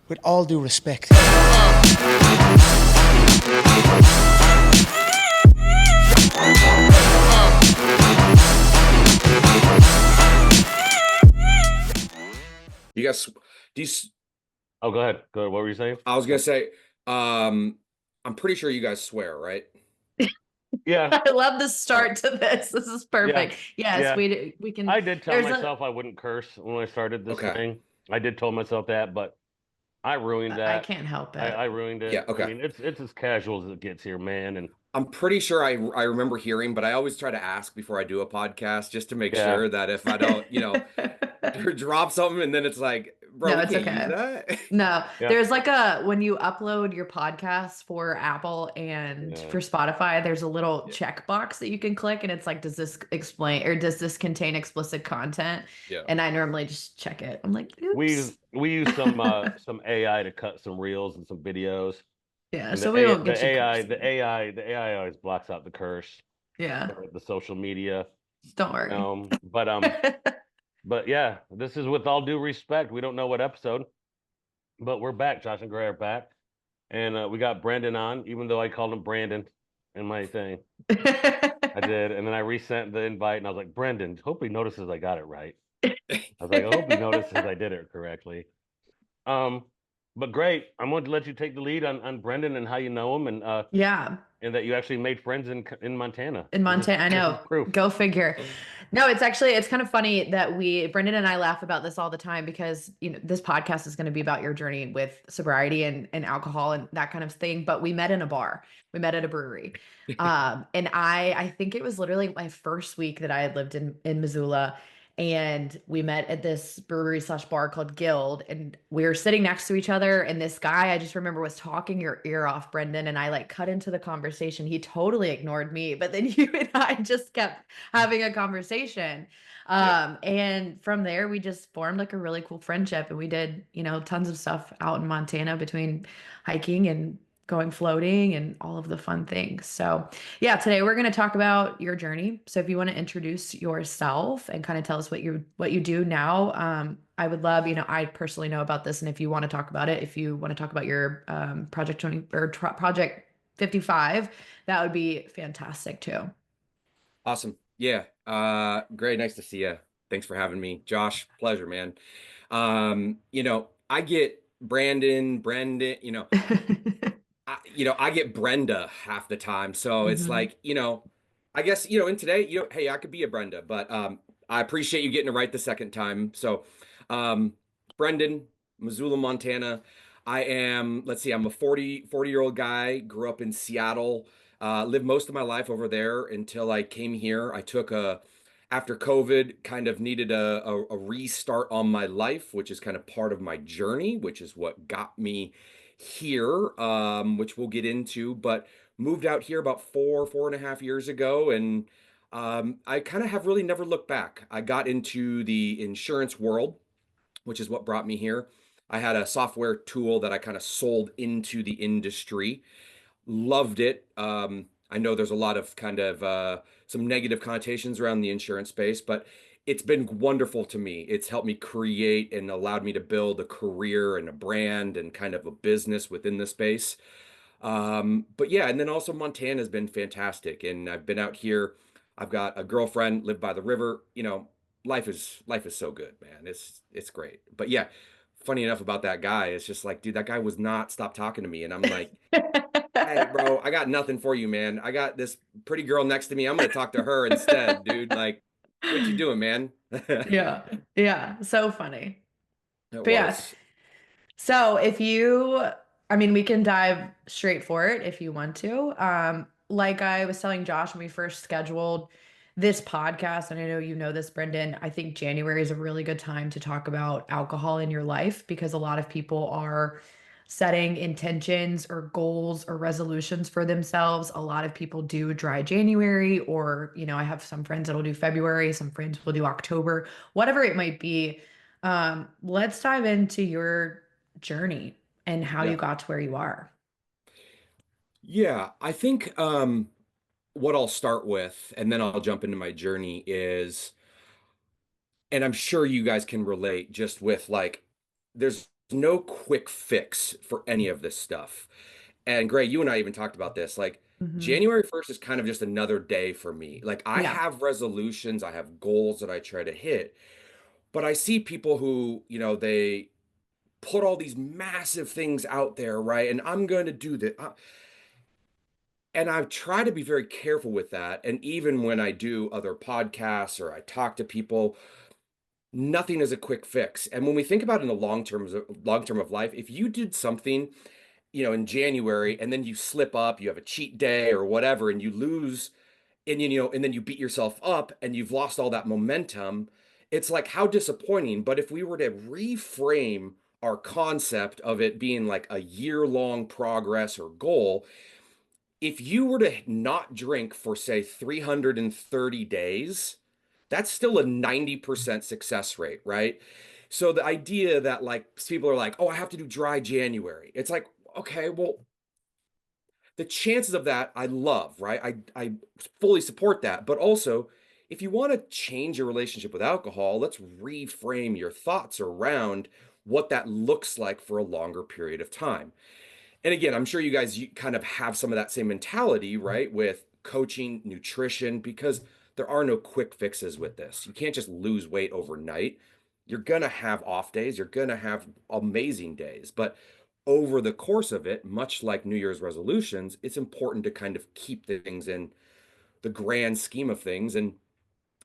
with all due respect. You guys, do you, Oh, go ahead. Go ahead. What were you saying? I was gonna say, I'm pretty sure you guys swear, right? Yeah. I love the All right. start to this. This is Yeah. perfect. Yes, Yeah. we can. I did tell There's a. myself I wouldn't curse when I started this Okay. thing. I did tell myself that, but I ruined I that. can't help I it. ruined Yeah. it. I Okay. mean, it's as casual as it gets here, man. And I'm pretty sure I remember hearing, but I always try to ask before I do a podcast just to make yeah, sure that if I don't, drop something and then it's like, bro, No, we it's can't use okay. that. No, yeah, there's like a when you upload your podcast for Apple and yeah. for Spotify, there's a little Yeah. checkbox that you can click, and it's like, does this explain or does this contain explicit content? Yeah. And I normally just check it. I'm like, We oops. we use some AI to cut some reels and some videos, Yeah, and so we won't get you cursing. The AI always blocks out the curse, Yeah, the social media. don't worry. But yeah, this is with all due respect. We don't know what episode, but we're back. Josh and Gray are back. And we got Brenden on, even though I called him Brandon in my thing. I did. And then I resent the invite and I was like, Brenden, hope he notices I got it right. I was like, I hope he notices I did it correctly. Um, but great. I'm going to let you take the lead on Brenden and how you know him Yeah, and that you actually made friends in Montana. in Montana, I This is know. proof. Go figure. No, it's kind of funny that Brendan and I laugh about this all the time because, this podcast is going to be about your journey with sobriety and alcohol and that kind of thing. But we met in a bar. We met at a brewery. And I think it was literally my first week that I had lived in Missoula. And we met at this brewery slash bar called Guild, and we were sitting next to each other. And this guy, I just remember, was talking your ear off, Brendan. And I like cut into the conversation. He totally ignored me, but then you and I just kept having a conversation. Yeah. And from there, we just formed like a really cool friendship. And we did, tons of stuff out in Montana between hiking and going floating and all of the fun things. So, yeah, today we're going to talk about your journey. So, if you want to introduce yourself and kind of tell us what you do now, I would love, I personally know about this, and if you want to talk about it, if you want to talk about your Project 20 or Project 55, that would be fantastic too. Awesome. Yeah. Great. Nice to see you. Thanks for having me. Josh, pleasure, man. I get Brendan, I get Brenda half the time. So it's Mhm. like, I guess, in today, hey, I could be a Brenda, but I appreciate you getting it right the second time. So, um, Brendan, Missoula, Montana. Let's see, I'm a 40-year-old guy, grew up in Seattle, lived most of my life over there until I came here. After COVID, kind of needed a restart on my life, which is kind of part of my journey, which is what got me here, which we'll get into, but moved out here about 4.5 years ago. And I kind of have really never looked back. I got into the insurance world, which is what brought me here. I had a software tool that I kind of sold into the industry, loved it. I know there's a lot of kind of some negative connotations around the insurance space, but it's been wonderful to me. It's helped me create and allowed me to build a career and a brand and kind of a business within the space. But yeah, and then also Montana has been fantastic, and I've been out here. I've got a girlfriend, live by the river. Life is so good, man. It's great. But yeah, funny enough about that guy, it's just like, dude, that guy was not stop talking to me, and I'm like, hey, bro, I got nothing for you, man. I got this pretty girl next to me. I'm gonna talk to her instead, dude. Like, what you doing, man? Yeah. Yeah. So funny. It But yeah. was. So I mean, we can dive straight for it if you want to. Like I was telling Josh when we first scheduled this podcast, and I know you know this, Brendan, I think January is a really good time to talk about alcohol in your life because a lot of people are setting intentions or goals or resolutions for themselves. A lot of people do dry January, or, I have some friends that'll do February, some friends will do October, whatever it might be. Let's dive into your journey and how you Yeah. got to where you are. Yeah, I think what I'll start with, and then I'll jump into my journey is, and I'm sure you guys can relate just with like, there's no quick fix for any of this stuff. And Gray, you and I even talked about this. Like Mhm. January 1st is kind of just another day for me. Like I Yeah. have resolutions, I have goals that I try to hit, but I see people who, they put all these massive things out there, right? And I'm going to do this. And I try to be very careful with that. And even when I do other podcasts or I talk to people, nothing is a quick fix. And when we think about it in the long term of life, if you did something, in January and then you slip up, you have a cheat day or whatever, and you lose, and and then you beat yourself up and you've lost all that momentum, it's like how disappointing. But if we were to reframe our concept of it being like a year-long progress or goal, if you were to not drink for say 330 days, that's still a 90% success rate, right? So the idea that like people are like, oh, I have to do dry January. It's like, okay, well, the chances of that I love, right? I fully support that. But also, if you want to change your relationship with alcohol, let's reframe your thoughts around what that looks like for a longer period of time. And again, I'm sure you kind of have some of that same mentality, right? With coaching, nutrition, because there are no quick fixes with this. You can't just lose weight overnight. You're going to have off days, you're going to have amazing days. But over the course of it, much like New Year's resolutions, it's important to kind of keep things in the grand scheme of things. And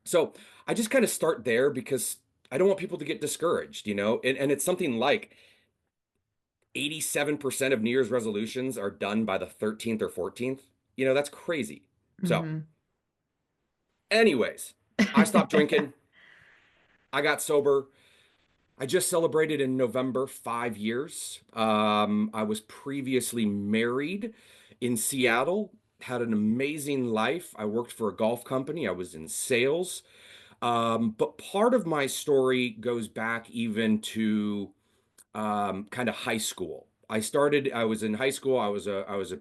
so I just kind of start there because I don't want people to get discouraged, and it's something like 87% of New Year's resolutions are done by the 13th or 14th. That's crazy. So, Mhm. anyways, I stopped drinking. I got sober. I just celebrated in November 5 years. I was previously married in Seattle, had an amazing life. I worked for a golf company, I was in sales. But part of my story goes back even to kind of high school. I was in high school. I was a,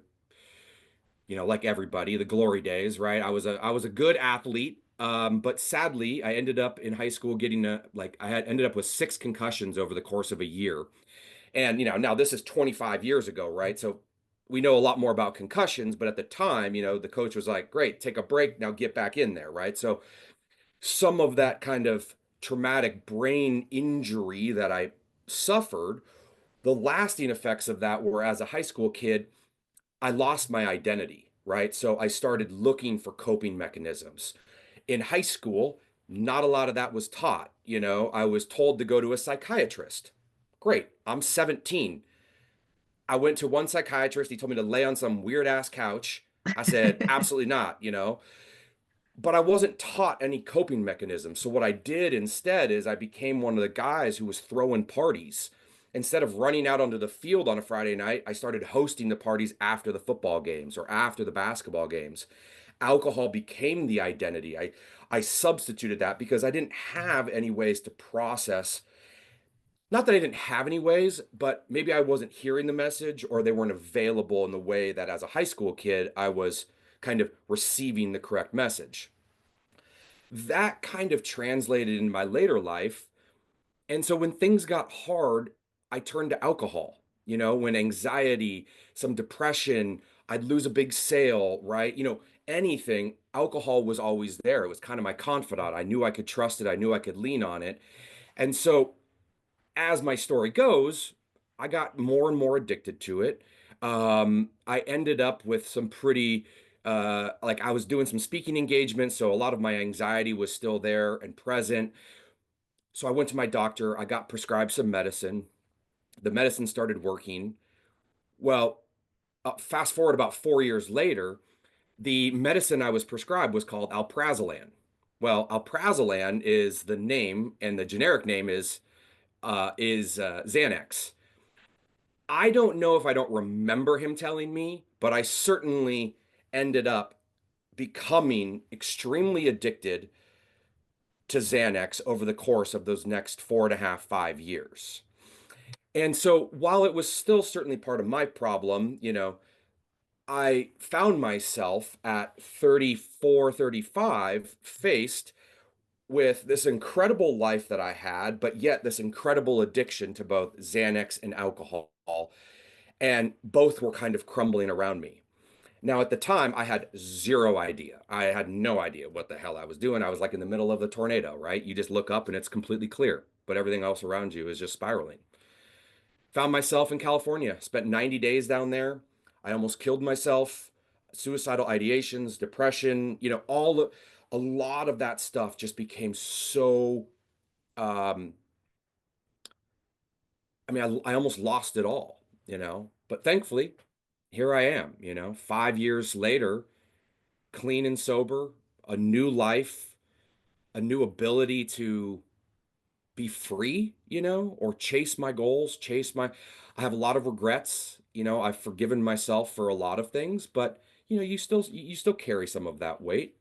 like everybody, the glory days, right? I was a good athlete. But sadly, I ended up in high school getting I had ended up with 6 concussions over the course of a year. And, now this is 25 years ago, right? So we know a lot more about concussions, but at the time, the coach was like, great, take a break, now get back in there, right? So some of that kind of traumatic brain injury that I suffered, the lasting effects of that were as a high school kid, I lost my identity, right? So I started looking for coping mechanisms. In high school, not a lot of that was taught. I was told to go to a psychiatrist. Great. I'm 17. I went to one psychiatrist. He told me to lay on some weird ass couch. I said, absolutely not. But I wasn't taught any coping mechanisms. So what I did instead is I became one of the guys who was throwing parties. Instead of running out onto the field on a Friday night, I started hosting the parties after the football games or after the basketball games. Alcohol became the identity. I substituted that because I didn't have any ways to process. Not that I didn't have any ways, but maybe I wasn't hearing the message or they weren't available in the way that as a high school kid I was kind of receiving the correct message. That kind of translated in my later life. And so when things got hard, I turned to alcohol. When anxiety, some depression, I'd lose a big sale, right? Anything, alcohol was always there. It was kind of my confidant. I knew I could trust it, I knew I could lean on it. And so as my story goes, I got more and more addicted to it. I ended up with some pretty, like I was doing some speaking engagements, so a lot of my anxiety was still there and present. So I went to my doctor, I got prescribed some medicine. The medicine started working. Well, fast forward about 4 years later, the medicine I was prescribed was called alprazolam. Well, alprazolam is the name, and the generic name is Xanax. I don't know if I don't remember him telling me, but I certainly ended up becoming extremely addicted to Xanax over the course of those next 4.5, 5 years. And so while it was still certainly part of my problem, I found myself at 34, 35 faced with this incredible life that I had, but yet this incredible addiction to both Xanax and alcohol. And both were kind of crumbling around me. Now, at the time, I had zero idea. I had no idea what the hell I was doing. I was like in the middle of the tornado, right? You just look up and it's completely clear, but everything else around you is just spiraling. Found myself in California, spent 90 days down there. I almost killed myself, suicidal ideations, depression, a lot of that stuff just became so, um, I almost lost it all, but thankfully, here I am, 5 years later, clean and sober, a new life, a new ability to be free, or chase my goals, I have a lot of regrets, I've forgiven myself for a lot of things, but you still carry some of that weight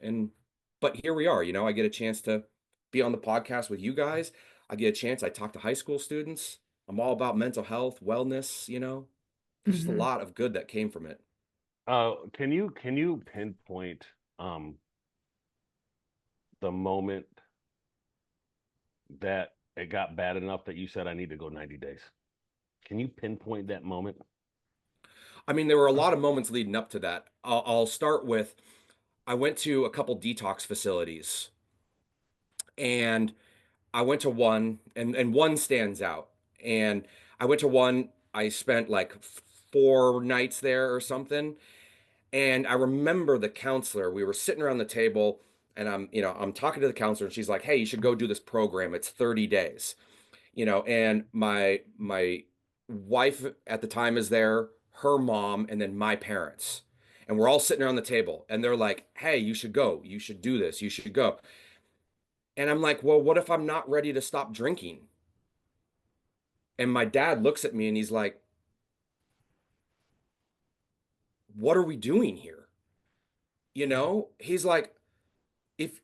but here we are, I get a chance to be on the podcast with you guys. I talk to high school students. I'm all about mental health, wellness, there's just a Mhm. lot of good that came from it. Can you pinpoint the moment that it got bad enough that you said I need to go 90 days? Can you pinpoint that moment? There were a lot of moments leading up to that. I'll start with I went to a couple detox facilities, and I went to one, and one stands out. And I went to one, I spent like 4 nights there or something. And I remember the counselor, we were sitting around the table, and I'm talking to the counselor, and she's like, "Hey, you should go do this program. It's 30 days." And my wife at the time is there, her mom, and then my parents. And we're all sitting around the table, and they're like, "Hey, you should go. You should do this. You should go." And I'm like, "Well, what if I'm not ready to stop drinking?" And my dad looks at me and he's like, "What are we doing here?" He's like, "If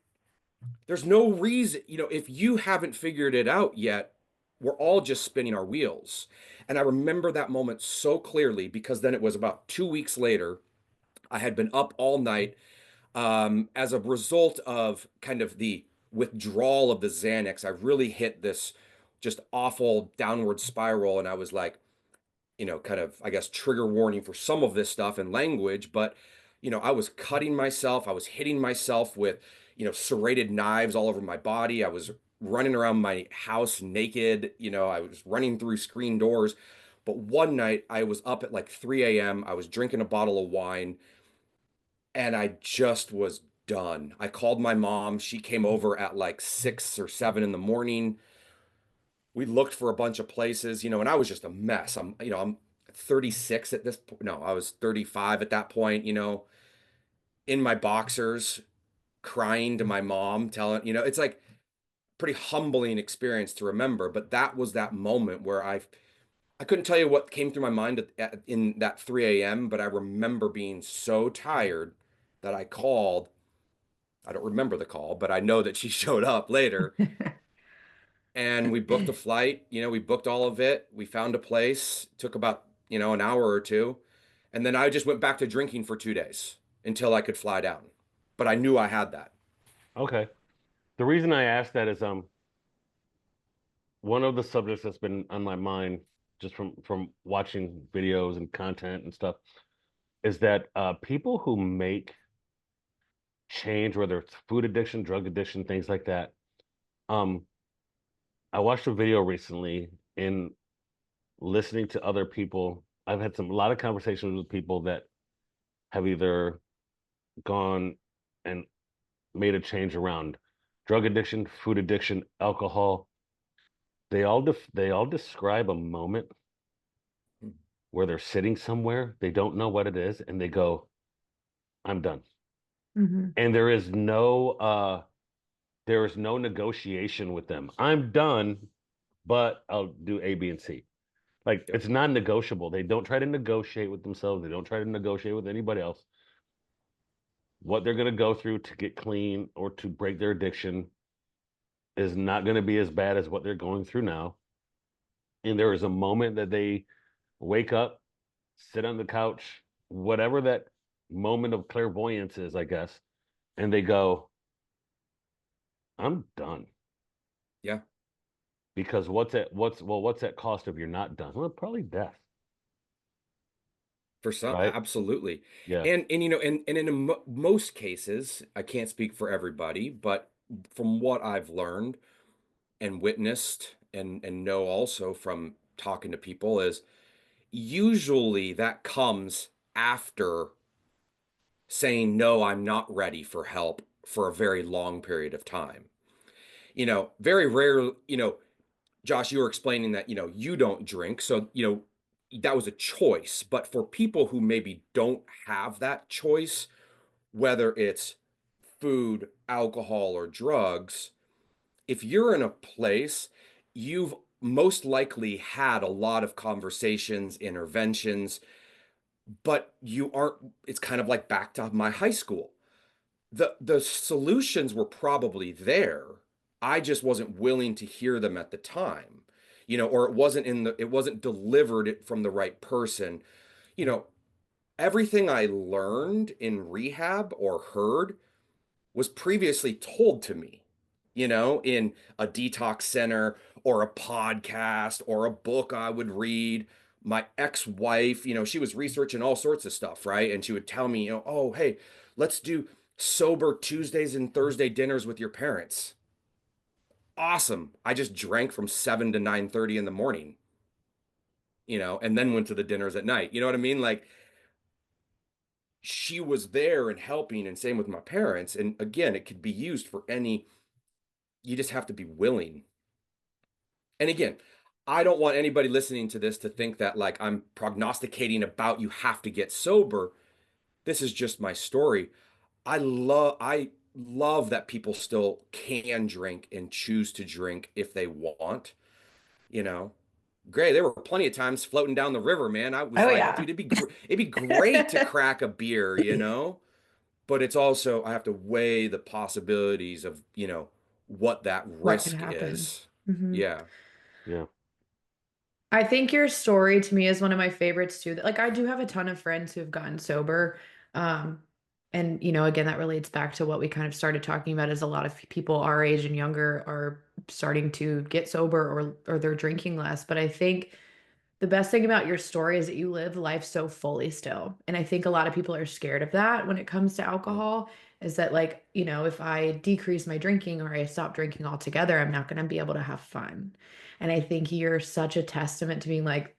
there's no reason, if you haven't figured it out yet, we're all just spinning our wheels." And I remember that moment so clearly because then it was about 2 weeks later. I had been up all night as a result of kind of the withdrawal of the Xanax. I really hit this just awful downward spiral. And I was like, kind of, I guess, trigger warning for some of this stuff and language, but I was cutting myself, I was hitting myself with, serrated knives all over my body. I was running around my house naked, I was running through screen doors. But one night I was up at like 3 a.m. I was drinking a bottle of wine, and I just was done. I called my mom. She came over at like 6 or 7 in the morning. We looked for a bunch of places, and I was just a mess. I'm 36 at this point. No, I was 35 at that point, in my boxers, crying to my mom, telling, it's like pretty humbling experience to remember. But that was that moment where I couldn't tell you what came through my mind in that 3 a.m., but I remember being so tired that I called. I don't remember the call, but I know that she showed up later, and we booked a flight. We booked all of it. We found a place. Took about, an hour or two. And then I just went back to drinking for 2 days until I could fly down. But I knew I had that. Okay. The reason I asked that is one of the subjects that's been on my mind just from watching videos and content and stuff is that people who make change, whether it's food addiction, drug addiction, things like that. Um, I watched a video recently in listening to other people. I've had a lot of conversations with people that have either gone and made a change around drug addiction, food addiction, alcohol. They all describe a moment where they're sitting somewhere, they don't know what it is, and they go, "I'm done." Mhm. And there is no negotiation with them. I'm done, but I'll do A, B, and C. Like Yep. it's non-negotiable. They don't try to negotiate with themselves. They don't try to negotiate with anybody else. What they're going to go through to get clean or to break their addiction is not going to be as bad as what they're going through now. And there is a moment that they wake up, sit on the couch, whatever that moment of clairvoyance is, I guess, and they go, I'm done. Yeah. Because what's that cost if you're not done? Well, probably death, For some, right? absolutely. Yeah. And you know, and in most cases, I can't speak for everybody, but from what I've learned and witnessed and know also from talking to people is usually that comes after saying, no, I'm not ready for help for a very long period of time. You know, very rare, you know, Josh, you were explaining that, you know, you don't drink. So, you know, that was a choice. But for people who maybe don't have that choice, whether it's food, alcohol, or drugs, if you're in a place, you've most likely had a lot of conversations, interventions, but you aren't, it's kind of like back to my high school. The solutions were probably there. I just wasn't willing to hear them at the time. You know, or it wasn't delivered from the right person. You know, everything I learned in rehab or heard was previously told to me, you know, in a detox center or a podcast or a book I would read. My ex-wife, you know, she was researching all sorts of stuff, right? And she would tell me, you know, oh, hey, let's do sober Tuesdays and Thursday dinners with your parents. Awesome. I just drank from 7 to 9:30 in the morning, you know, and then went to the dinners at night. You know what I mean? Like she was there and helping, and same with my parents. And again, it could be used for any, you just have to be willing. And again, I don't want anybody listening to this to think that like I'm prognosticating about you have to get sober. This is just my story. I love that people still can drink and choose to drink if they want, you know. Great. There were plenty of times floating down the river, man. I was Oh like, yeah. dude, it'd be great to crack a beer, you know? But it's also I have to weigh the possibilities of, you know, what that What could risk happen? is. Hmm. Yeah. Yeah. I think your story to me is one of my favorites too. Like I do have a ton of friends who have gotten sober. Um, and you know, again, that relates back to what we kind of started talking about is a lot of people our age and younger are starting to get sober or they're drinking less. But I think the best thing about your story is that you live life so fully still. And I think a lot of people are scared of that when it comes to Mm. alcohol, is that like, you know, if I decrease my drinking or I stop drinking altogether, I'm not going to be able to have fun. And I think you're such a testament to being like,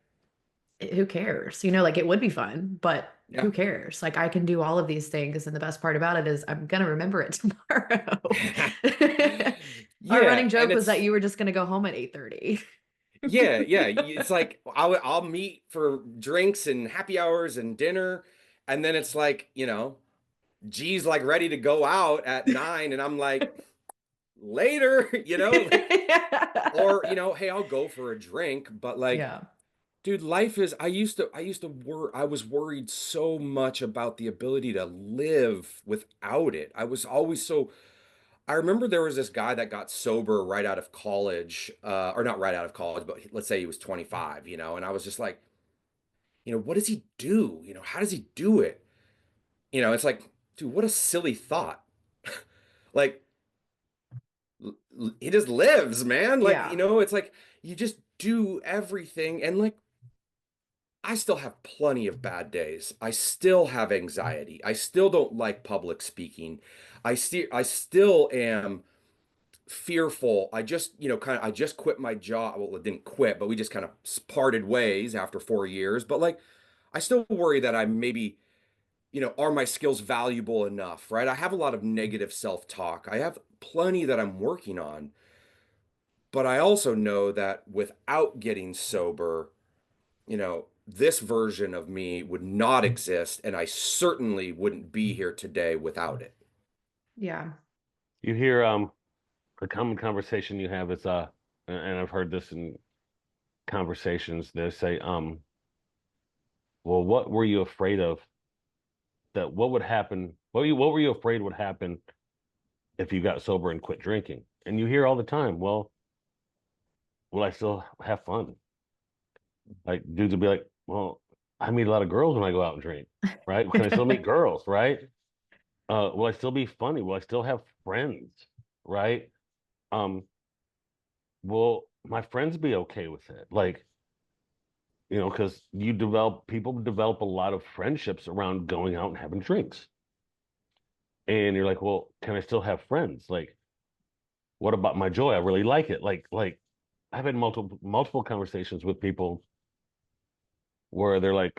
who cares? You know, like it would be fun, but Yeah. who cares? Like I can do all of these things. And the best part about it is I'm going to remember it tomorrow. Our Yeah, running and joke was that it's you were just going to go home at 8:30. yeah. It's like I'll meet for drinks and happy hours and dinner, and then it's like, you know, G's like ready to go out at 9, and I'm like, later, you know, like, or you know, hey, I'll go for a drink, but like, Yeah. dude, life is. I was worried so much about the ability to live without it. I was always so. I remember there was this guy that got sober right out of college, or not right out of college, but let's say he was 25, you know, and I was just like, you know, what does he do? You know, how does he do it? You know, it's like, dude, what a silly thought. Like, he just lives, man. Like, you Yeah. know, it's like you just do everything. And like, I still have plenty of bad days. I still have anxiety. I still don't like public speaking. I still am fearful. I just, you know, I just quit my job. Well, it didn't quit, but we just kind of parted ways after 4 years. But like, I still worry that I maybe, you know, are my skills valuable enough, right? I have a lot of negative self-talk. I have plenty that I'm working on, but I also know that without getting sober, you know, this version of me would not exist, and I certainly wouldn't be here today without it. Yeah. You hear a common conversation you have is and I've heard this in conversations, they say, well, what were you afraid of that what would happen? What were you afraid would happen if you got sober and quit drinking? And you hear all the time, well, will I still have fun? Like dudes will be like, well, I meet a lot of girls when I go out and drink, right? Can I still meet girls, right? Will I still be funny? Will I still have friends, right? Um, will my friends be okay with it? Like, because people develop a lot of friendships around going out and having drinks. And you're like, well, can I still have friends? Like, what about my joy? I really like it. Like I've had multiple conversations with people where they're like,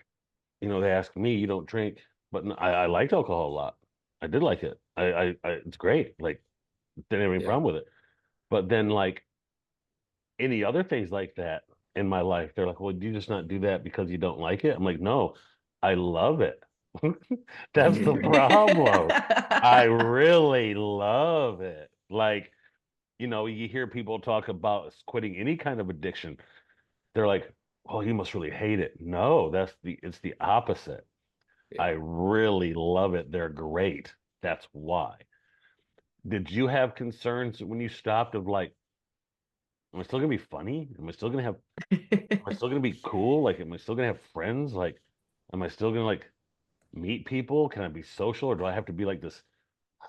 they ask me, you don't drink, but I liked alcohol a lot. I did like it. It's great. Like, didn't have any Yeah. problem with it. But then like any other things like that in my life, they're like, well, do you just not do that because you don't like it? I'm like, no, I love it. That's the problem. I really love it. Like, you hear people talk about quitting any kind of addiction. They're like, oh, you must really hate it. No, it's the opposite. I Yeah. really love it. They're great. That's why. Did you have concerns when you stopped of like, am I still gonna be funny? Am I still gonna be cool? Like, am I still gonna have friends? Like, am I still gonna like meet people? Can I be social or do I have to be like this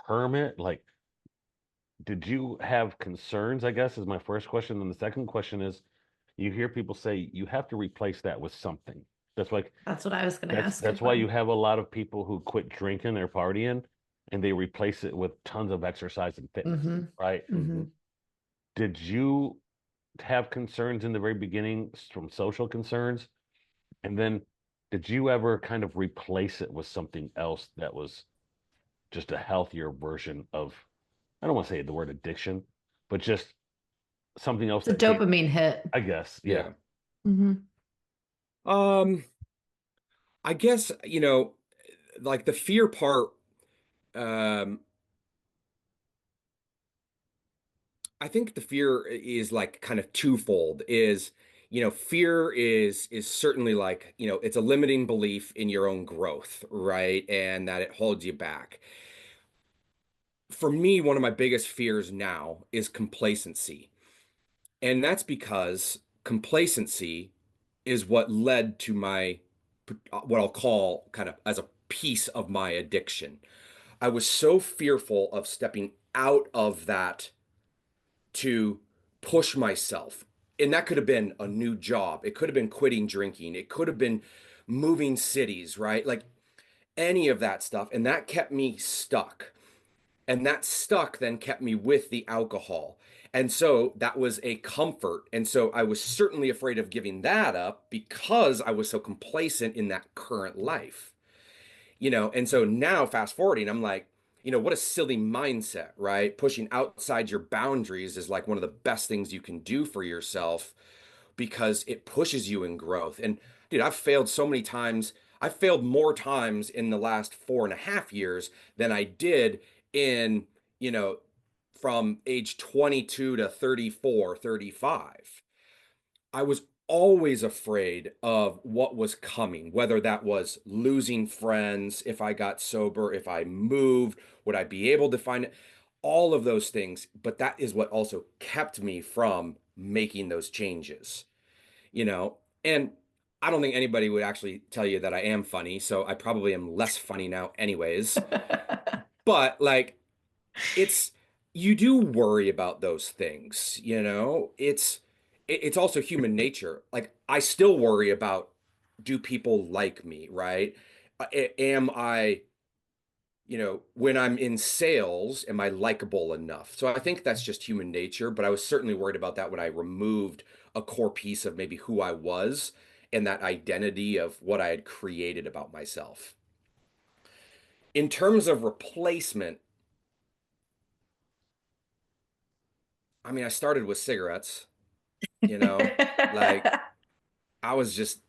hermit? Like, did you have concerns? I guess is my first question. And the second question is, you hear people say you have to replace that with something. That's like That's what I was going to that's ask that's if why you I'm. have a lot of people who quit drinking or partying and they replace it with tons of exercise and fitness, Mm-hmm. right? Mm-hmm. Did you have concerns in the very beginning from social concerns? And then did you ever kind of replace it with something else that was just a healthier version of, I don't want to say the word addiction, but just something else It's a that gave, dopamine hit. I guess, yeah. Yeah. Mm-hmm. Um, I guess, like the fear part, um, I think the fear is like kind of twofold is, fear is certainly like, it's a limiting belief in your own growth, right? And that it holds you back. For me, one of my biggest fears now is complacency. And that's because complacency is what led to my, what I'll call kind of as a piece of my addiction. I was so fearful of stepping out of that to push myself. And that could have been a new job. It could have been quitting drinking. It could have been moving cities, right? Like any of that stuff. And that kept me stuck. And that stuck then kept me with the alcohol. And so that was a comfort. And so I was certainly afraid of giving that up because I was so complacent in that current life. And so now fast forwarding, I'm like, what a silly mindset, right? Pushing outside your boundaries is like one of the best things you can do for yourself because it pushes you in growth. And dude, I've failed so many times. I've failed more times in the last 4.5 years than I did in, you know, from age 22 to 34, 35. I was always afraid of what was coming, whether that was losing friends, if I got sober, if I moved, would I be able to find it? All of those things. But that is what also kept me from making those changes, you know? And I don't think anybody would actually tell you that I am funny. So I probably am less funny now, anyways. But like, it's you do worry about those things, it's also human nature. Like I still worry about, do people like me, right? Am I, when I'm in sales, am I likable enough? So I think that's just human nature, but I was certainly worried about that when I removed a core piece of maybe who I was and that identity of what I had created about myself. In terms of replacement, I mean, I started with cigarettes, you know, like I was just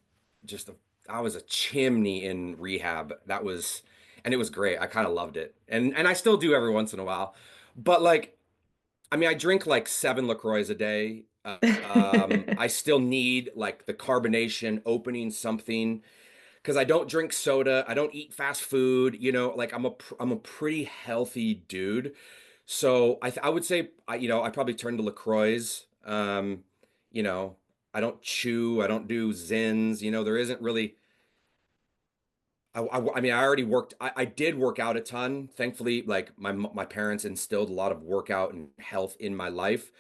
a I was a chimney in rehab. And it was great. I kind of loved it. And I still do every once in a while. But like, I mean, I drink like 7 LaCroix a day. I still need like the carbonation, opening something because I don't drink soda. I don't eat fast food. Like I'm a pretty healthy dude. So I would say I probably turn to LaCroix. You know, I don't chew. I don't do Zins. There isn't really. I mean, I already worked. I did work out a ton. Thankfully, like my parents instilled a lot of workout and health in my life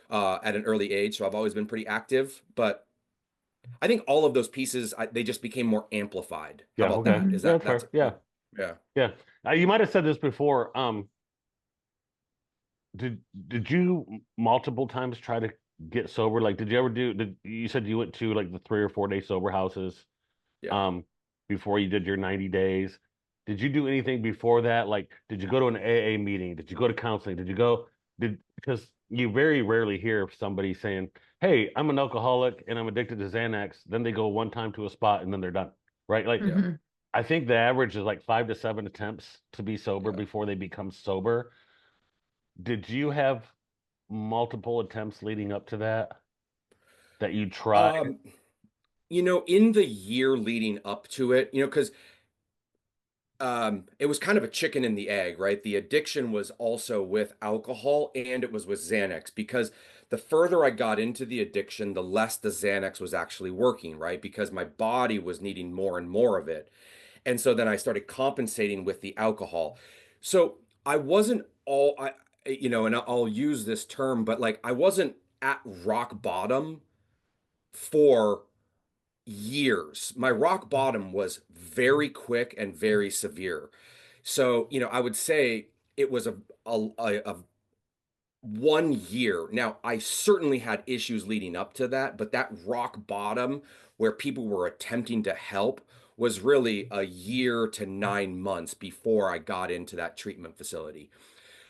at an early age. So I've always been pretty active. But I think all of those pieces, they just became more amplified. How Yeah, about okay. that? Mhm. Is Yeah, that that's that's fair. Yeah. yeah. Yeah. You might have said this before. Did you multiple times try to get sober? Like, did you ever did you said you went to like the 3 or 4 day sober houses Yeah. um before you did your 90 days? Did you do anything before that? Like, did you go to an AA meeting? Did you go to counseling? Did because you very rarely hear of somebody saying, "Hey, I'm an alcoholic and I'm addicted to Xanax." Then they go one time to a spot and then they're done. Right? Like, Yeah. Mhm. I think the average is like 5 to 7 attempts to be sober Yeah. before they become sober. Did you have multiple attempts leading up to that you tried? Um, in the year leading up to it, because it was kind of a chicken and the egg, right? The addiction was also with alcohol and it was with Xanax because the further I got into the addiction, the less the Xanax was actually working, right? Because my body was needing more and more of it. And so then I started compensating with the alcohol. So I wasn't all and I'll use this term, but like I wasn't at rock bottom for years. My rock bottom was very quick and very severe. So, I would say it was a 1 year. Now, I certainly had issues leading up to that, but that rock bottom where people were attempting to help was really a year to 9 months before I got into that treatment facility.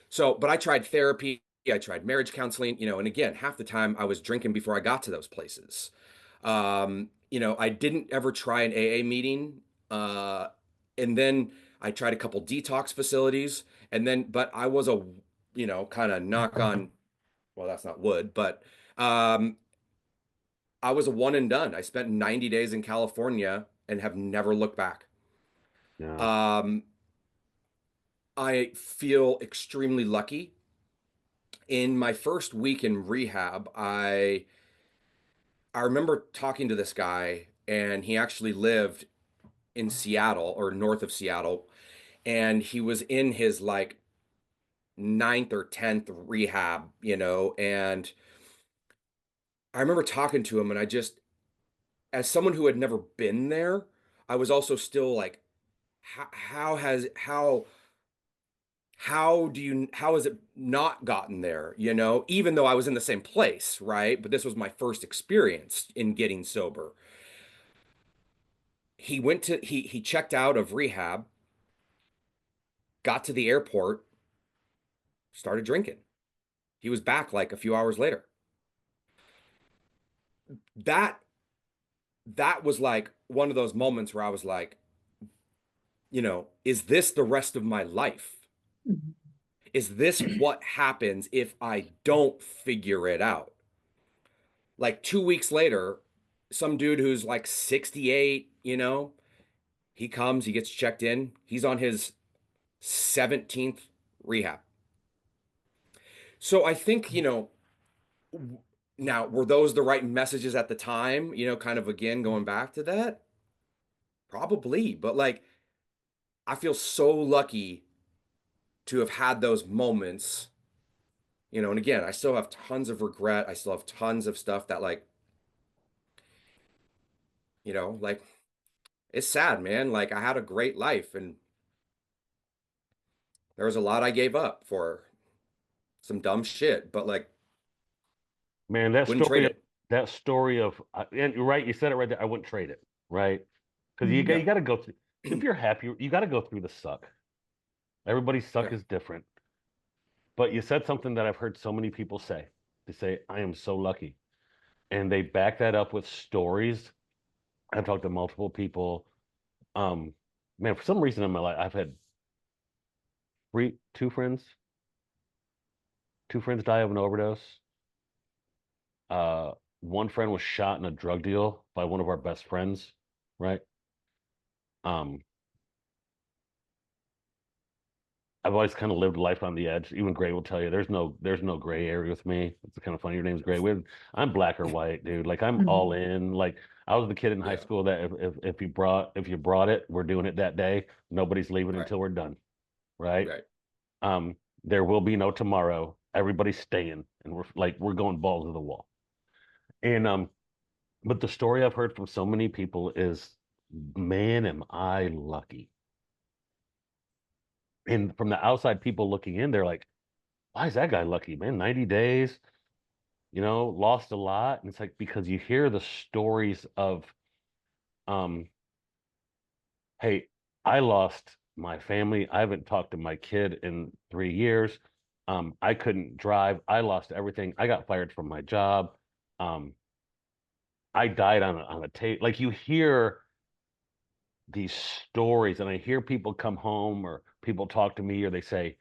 So, but I tried therapy, I tried marriage counseling, and again, half the time I was drinking before I got to those places. I didn't ever try an AA meeting. And then I tried a couple detox facilities. But I was kind of knock on, well, that's not wood, but um, I was a one and done. I spent 90 days in California and have never looked back. Yeah. Um, I feel extremely lucky. In my first week in rehab, I remember talking to this guy, and he actually lived in Seattle or north of Seattle, and he was in his like ninth or 10th rehab, and I remember talking to him, and as someone who had never been there, I was also still like, how has it not gotten there, even though I was in the same place, right? But this was my first experience in getting sober. He checked out of rehab, got to the airport, started drinking. He was back like a few hours later. That that was like one of those moments where I was like, is this the rest of my life? Mhm. Is this what happens if I don't figure it out? Like 2 weeks later, some dude who's like 68, he comes, he gets checked in. He's on his 17th rehab. So I think, now were those the right messages at the time? Kind of again going back to that? Probably, but like I feel so lucky to have had those moments, and again, I still have tons of regret. I still have tons of stuff that like it's sad, man. Like I had a great life and there was a lot I gave up for some dumb shit, but like Man, wouldn't trade it. that story of and you're right, you said it right there. I wouldn't trade it, right? Because Mhm. you got to go through. If you're happy, you got to go through the suck. Everybody's suck Yeah. is different. But you said something that I've heard so many people say. They say, "I am so lucky," and they back that up with stories. I've talked to multiple people. Um, Man, for some reason in my life, I've had three, two friends die of an overdose. Uh, One friend was shot in a drug deal by one of our best friends, right? Um, I've always kind of lived life on the edge. Even Gray will tell you there's no gray area with me. It's kind of funny. Your name's Gray. I'm black or white, dude. Like I'm all Mhm. in. Like I was the kid in high Yeah. school that if you brought it, we're doing it that day. Nobody's leaving Right. until we're done. Right. Right. There will be no tomorrow. Everybody's staying, and we're going balls to the wall. And but the story I've heard from so many people is, man, am I lucky. And from the outside people looking in, they're like, why is that guy lucky, man? 90 days, lost a lot. And it's like, because you hear the stories of, um, hey, I lost my family. I haven't talked to my kid in 3 years. I couldn't drive. I lost everything. I got fired from my job. Um, I died on a tape. Like, you hear these stories, and I hear people come home or people talk to me, or they say,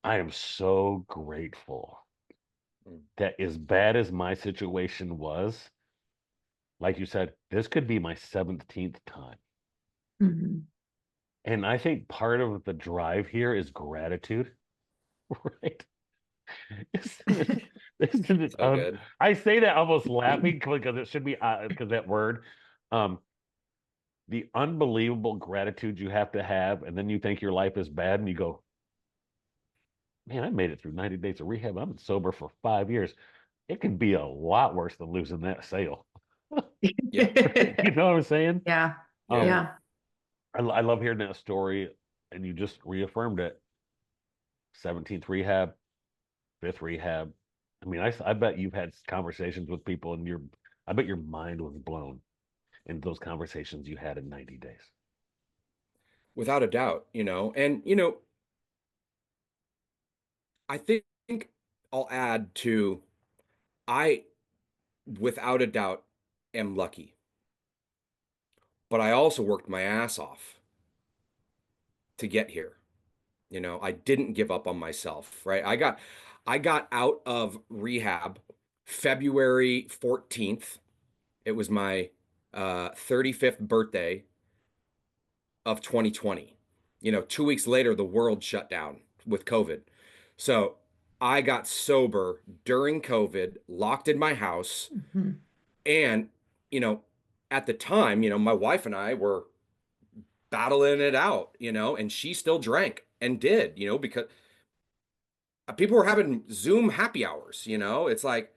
I am so grateful that, as bad as my situation was, like you said, this could be my 17th time. Mhm. And I think part of the drive here is gratitude, right? Isn't it, So good. I say that almost laughing because it should be, because that word, um, the unbelievable gratitude you have to have, and then you think your life is bad, and you go, man, I made it through 90 days of rehab. I've been sober for 5 years. It could be a lot worse than losing that sale. Yeah. You know what I'm saying? Yeah. Yeah. Um, Yeah. I love hearing that story, and you just reaffirmed it. 17th rehab, 5th rehab. I mean, I bet you've had conversations with people, and I bet your mind was blown in those conversations you had in 90 days. Without a doubt, and I think I'll add to, I, without a doubt, am lucky, but I also worked my ass off to get here. I didn't give up on myself, right? I got out of rehab February 14th. It was my 35th birthday of 2020. 2 weeks later, the world shut down with COVID. So I got sober during COVID, locked in my house. Mhm. And, you know, at the time, my wife and I were battling it out, and she still drank and did, because people were having Zoom happy hours, it's like,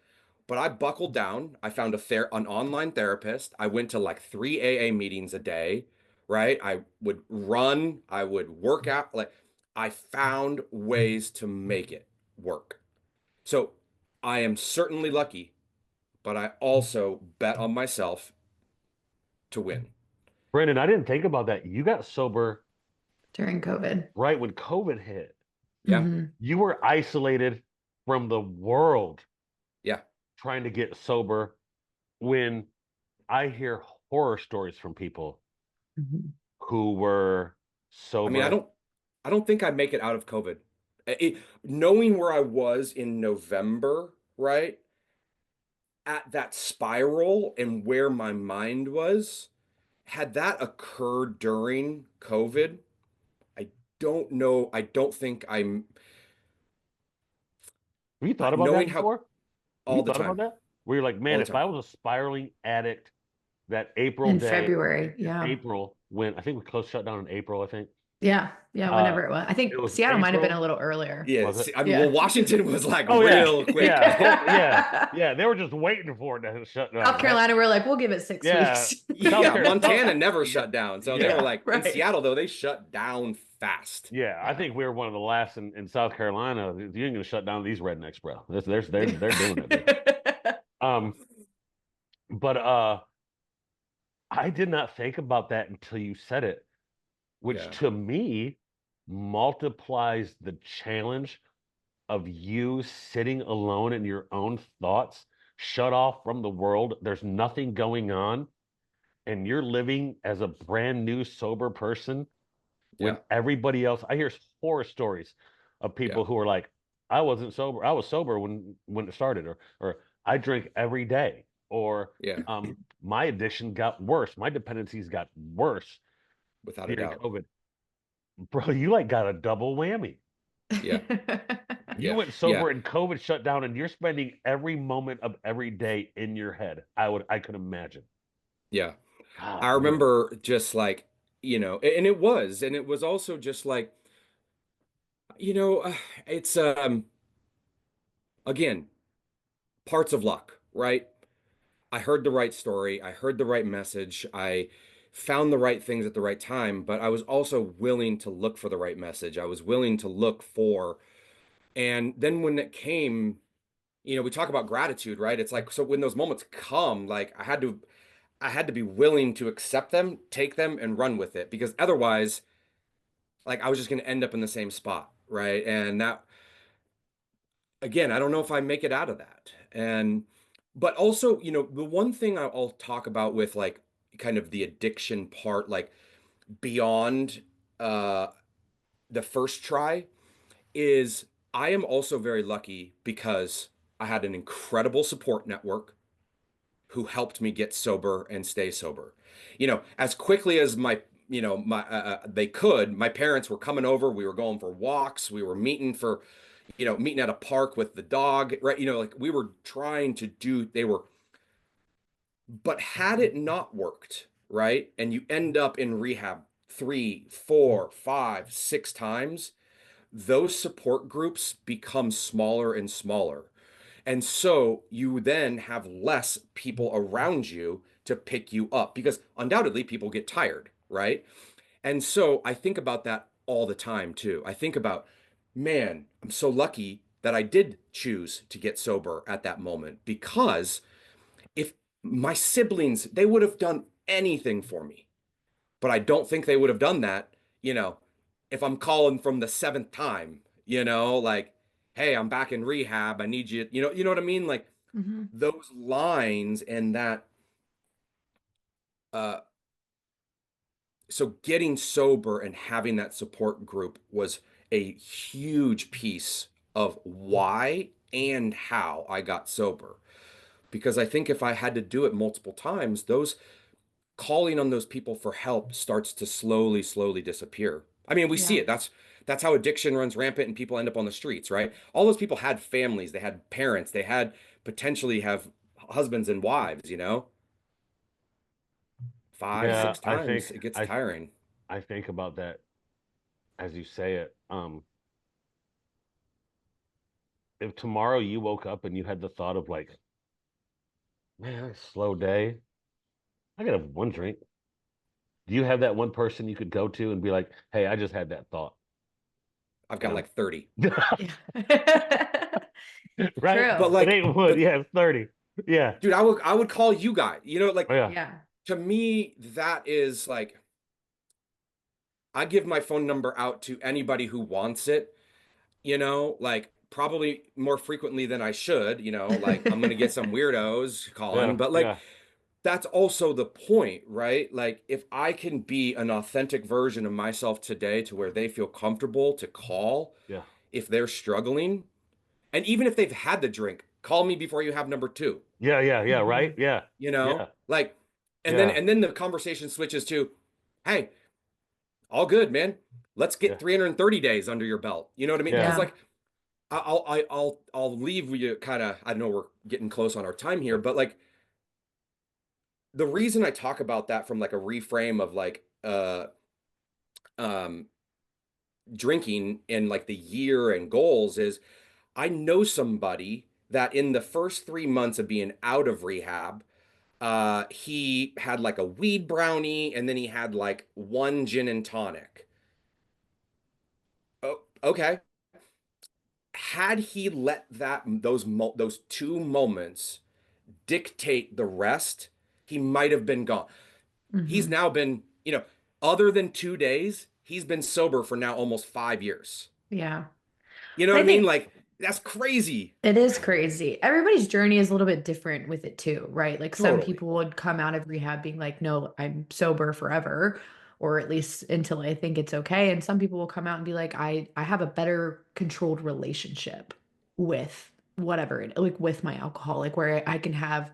but I buckled down. I found an online therapist. I went to like 3 AA meetings a day, right? I would run, I would work out. Like, I found ways to make it work. So I am certainly lucky, but I also bet on myself to win. Brandon, I didn't think about that. You got sober During COVID. right when COVID hit. Yeah. Mhm. You were isolated from the world Yeah. trying to get sober. When I hear horror stories from people Mhm. who were I mean, I sober. don't I don't think I make it out of COVID. Knowing where I was in November, right? At that spiral and where my mind was, had that occurred during COVID, I don't know. I don't think I'm Have you thought about that knowing how before? Have you all the thought about time, that? Where you're like, all man, the if I time. was a spiraling addict that April In day, February. Yeah. April, when I think we closed shut down in April, I think. Yeah. Yeah. Uh, Whenever it was. I it think was Seattle might have been a April, little earlier. Yeah, was it? I mean, well, Yeah. Washington was like Oh yeah, real quick. yeah, yeah. They were just waiting for it to shut down, South right? Carolina, we're like, we'll give it 6 Yeah, weeks. South Yeah, Carolina. Montana never shut down. So they were Yeah, Yeah. like, in Right. Seattle, though, they shut down fast. yeah. I Yeah. think we were one of the last in South Carolina. You ain't gonna shut down these rednecks, bro. They're doing it, dude. Um, but I did not think about that until you said it, which Yeah. to me multiplies the challenge of you sitting alone in your own thoughts, shut off from the world. There's nothing going on, and you're living as a brand new sober person when Yeah. everybody else. I hear horror stories of Yeah. people who are like, I wasn't sober. I was sober when it started, or I drink every day, or Yeah. my addiction got worse. My dependencies got worse Without a during doubt. COVID. Bro, you like got a double whammy. Yeah. You Yeah. went sober and COVID shut down, and you're spending every moment of every day in your head. I could imagine. Yeah. I God, man. remember just like, and it was also just like, you know, uh, it's again, parts of luck, right? I heard the right story, I heard the right message, I found the right things at the right time, but I was also willing to look for the right message. I was willing to look for, and then when it came, we talk about gratitude, right? It's like, so when those moments come, like I had to be willing to accept them, take them, and run with it because otherwise, like I was just going to end up in the same spot, right? And that, again, I don't know if I make it out of that. And but also, the one thing I'll talk about with like kind of the addiction part, like beyond uh the first try, is I am also very lucky because I had an incredible support network who helped me get sober and stay sober. As quickly as my they could, my parents were coming over, we were going for walks, we were meeting at a park with the dog, right? Like we were trying to do, but had it not worked, right? And you end up in rehab 3, 4, 5, 6 times, those support groups become smaller and smaller. And so you then have less people around you to pick you up because undoubtedly people get tired, right? And so I think about that all the time too. I think about, man, I'm so lucky that I did choose to get sober at that moment because if my siblings, they would have done anything for me, but I don't think they would have done that, you know, if I'm calling from the seventh time, like, hey, I'm back in rehab. I need you, you know what I mean? Like Mhm. those lines and that, uh, so getting sober and having that support group was a huge piece of why and how I got sober. Because I think if I had to do it multiple times, those calling on those people for help starts to slowly, slowly disappear. I mean, we see Yeah. it. That's how addiction runs rampant and people end up on the streets, right? All those people had families, they had parents, they had potentially have husbands and wives, five, Yeah, six times, it gets I tiring. I think about that as you say it. If tomorrow you woke up and you had the thought of like, man, slow day, I gotta have one drink. Do you have that one person you could go to and be like, hey, I just had that thought, I've you got know? like 30. Yeah. Right? True. But It like, ain't wood. but Yeah, it's 30. Yeah. dude, I would call you guys. Like Oh yeah. Yeah. to me, that is like I give my phone number out to anybody who wants it, like probably more frequently than I should, like I'm gonna get some weirdos Yeah. calling, but like Yeah. that's also the point, right? Like if I can be an authentic version of myself today to where they feel comfortable to call Yeah. if they're struggling, and even if they've had the drink, call me before you have number two, Yeah. Yeah. Yeah. Right? Mhm. Yeah. Yeah. like, and then Yeah. and then the conversation switches to, hey, all good, man. Let's Yeah. get 330 days under your belt. You know what I mean? Yeah. Because Yeah. like I'll leave you kind of, I know we're getting close on our time here, Yeah. but like the reason I talk about that from like a reframe of like um drinking and like the year and goals is I know somebody that in the first 3 months of being out of rehab, he had like a weed brownie and then he had like one gin and tonic. Oh, okay. Had he let those 2 moments dictate the rest, he might have been gone. He's Mhm. now been, other than 2 days, he's been sober for now almost 5 years. Yeah. You know what I I mean? think Like that's crazy. it is crazy. Everybody's journey is a little bit different with it too, right? Like some Totally. people would come out of rehab being like, no, I'm sober forever, or at least until I think it's okay. And some people will come out and be like, I have a better controlled relationship with whatever it like with my alcohol, like where I can have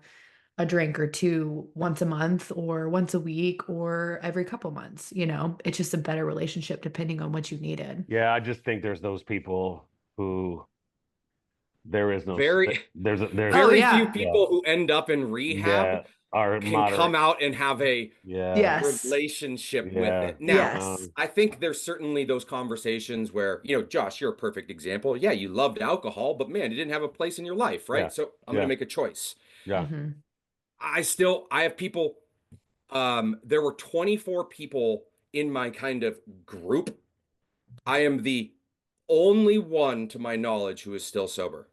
a drink or two once a month or once a week or every couple months, It's just a better relationship depending on what you needed. Yeah. I just think there's those people who there is no Very, there's Oh, very few yeah. people who end up in rehab are can moderate. come out and have a Yes. relationship with it. Now, Yes. I think there's certainly those conversations where, Josh, you're a perfect example. Yeah, you loved alcohol, but man, you didn't have a place in your life, right? So I'm going to make a choice. Yeah. I have people, there were 24 people in my kind of group. I am the only one, to my knowledge, who is still sober.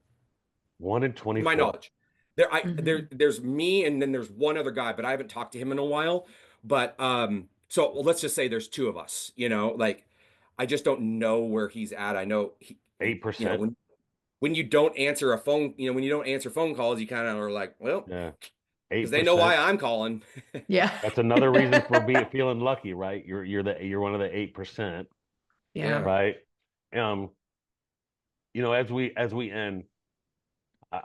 1 in To 24. my knowledge. There's me and then there's one other guy, but I haven't talked to him in a while. But so let's just say there's two of us, like I just don't know where he's at. I know 8%. When you don't answer a phone, when you don't answer phone calls, you kind of are like, well, Yeah. because they know 8%. why I'm calling. Yeah. That's another reason for feeling lucky, right? You're one of the 8%, Yeah. right? As we end, uh,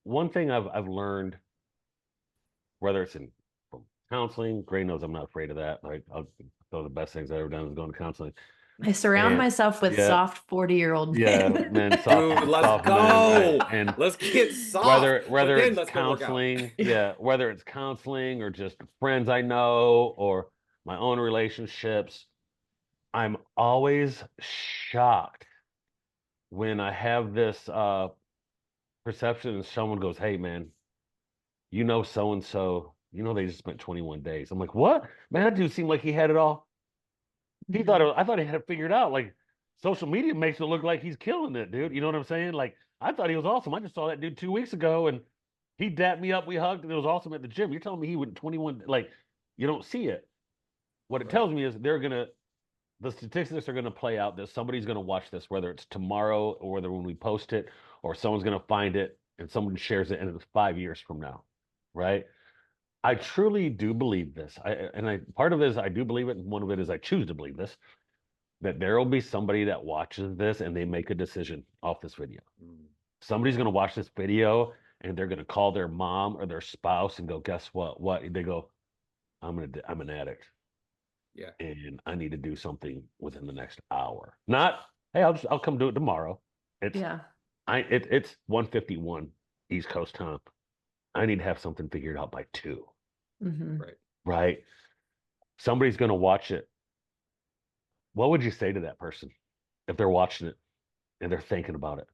one thing I've learned, whether it's in from counseling, Gray knows I'm not afraid of that. Like, one of the best things I've ever done is going to counseling. I surround And myself with soft 40-year-old men. men, Dude, let's soft men, go. right? And Let's get soft. whether But then it's let's go work out. counseling, whether it's counseling or just friends I know or my own relationships, I'm always shocked when I have this perception and someone goes, "Hey, man, so and so, they just spent 21 days." I'm like, "What? Man, that dude seemed like he had it all. I thought he had it figured out. Like, social media makes it look like he's killing it, dude. You know what I'm saying? Like, I thought he was awesome. I just saw that dude 2 weeks ago, and he dapped me up. We hugged, and it was awesome at the gym. You're telling me he went 21? Like, you don't see it. What it tells me is the statistics are gonna play out. That somebody's gonna watch this, whether it's tomorrow or whether when we post it, or someone's gonna find it and someone shares it, and it's 5 years from now, right? I truly do believe this. Part of it is I do believe it, and one of it is I choose to believe this, that there will be somebody that watches this and they make a decision off this video. Somebody's going to watch this video and they're going to call their mom or their spouse and go, "Guess what? They go, I'm an addict. Yeah. And I need to do something within the next hour. Not, hey, I'll come do it tomorrow. It's 1:51 East Coast time. I need to have something figured out by 2. Right. Right. Somebody's going to watch it. What would you say to that person if they're watching it and they're thinking about it?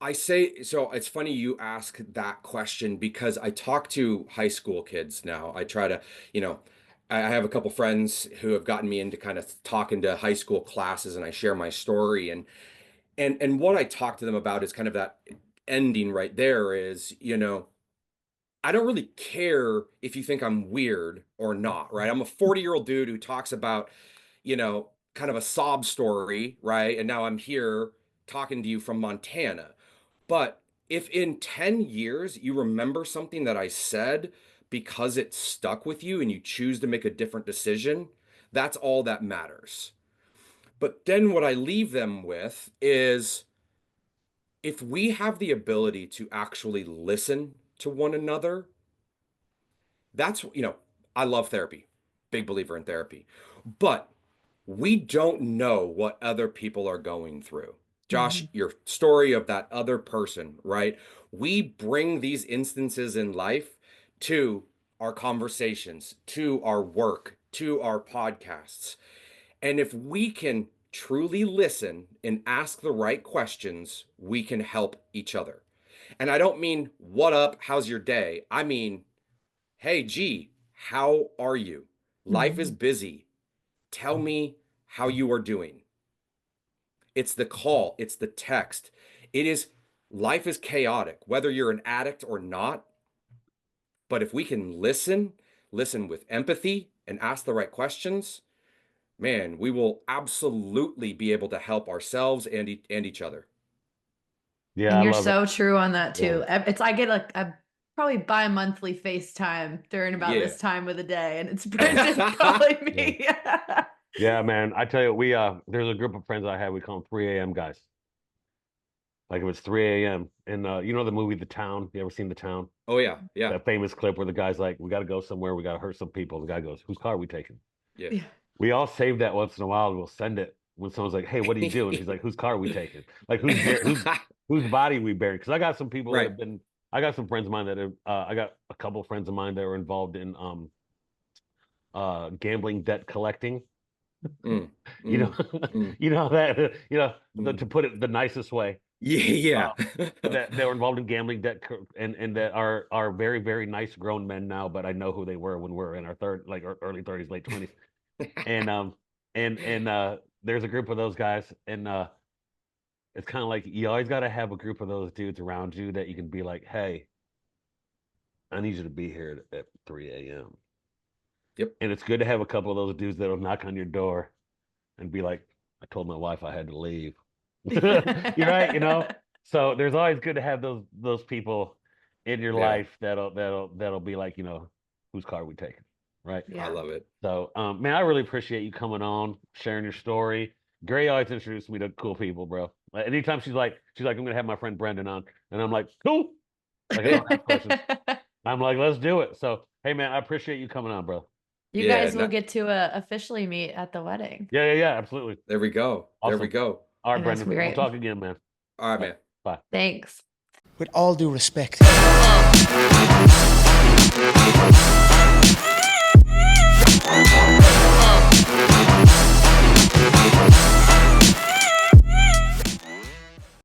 I say, so it's funny you ask that question because I talk to high school kids now. I try to, I have a couple friends who have gotten me into kind of talking to high school classes, and I share my story, and what I talk to them about is kind of that ending right there is, I don't really care if you think I'm weird or not, right? I'm a 40-year-old dude who talks about, kind of a sob story, right? And now I'm here talking to you from Montana. But if in 10 years you remember something that I said because it stuck with you and you choose to make a different decision, that's all that matters. But then what I leave them with is, if we have the ability to actually listen to one another, that's, I love therapy, big believer in therapy, but we don't know what other people are going through. Josh, your story of that other person, right? We bring these instances in life to our conversations, to our work, to our podcasts. And if we can truly listen and ask the right questions, we can help each other. And I don't mean, what up? How's your day? I mean, hey, G, how are you? Life is busy. Tell me how you are doing. It's the call, it's the text. Life is chaotic, whether you're an addict or not. But if we can listen with empathy and ask the right questions, man, we will absolutely be able to help ourselves and each other. Yeah, And I you're love it. so true on that too. Yeah. I get a probably bi-monthly FaceTime during about this time of the day, and it's Brenden calling me. Yeah, man. I tell you, there's a group of friends I have. We call them 3 a.m. guys. Like, it was 3 a.m. And you know the movie The Town? You ever seen The Town? Oh yeah, yeah. That famous clip where the guy's like, "We got to go somewhere. We got to hurt some people." The guy goes, "Whose car are we taking?" Yeah. We all save that once in a while. We'll send it when someone's like, "Hey, what are you doing?" He's like, "Whose car are we taking? Like, whose body we burying?" Because I got some people that have been. I got some friends of mine that have. I got a couple of friends of mine that were involved in gambling debt collecting. You know, you know that to put it the nicest way. Yeah. That they were involved in gambling debt and that are very, very nice grown men now, but I know who they were when we were in our early 30s, late 20s. And there's a group of those guys, and it's kind of like you always got to have a group of those dudes around you that you can be like, "Hey, I need you to be here at 3 a.m." Yep. And it's good to have a couple of those dudes that'll knock on your door and be like, "I told my wife I had to leave." You're right, you know. So there's always good to have those people in your life that'll be like, whose car are we taking, right? I love it. So, man, I really appreciate you coming on, sharing your story. Gray always introduced me to cool people, bro. Anytime she's like, I'm gonna have my friend Brenden on, and I'm like, cool. Like, I don't have questions. I'm like, let's do it. So, hey, man, I appreciate you coming on, bro. You guys will get to officially meet at the wedding. Yeah, absolutely. There we go. Awesome. There we go. All right, Brenden, we'll talk again, man. All right, man. Bye. Thanks. With all due respect.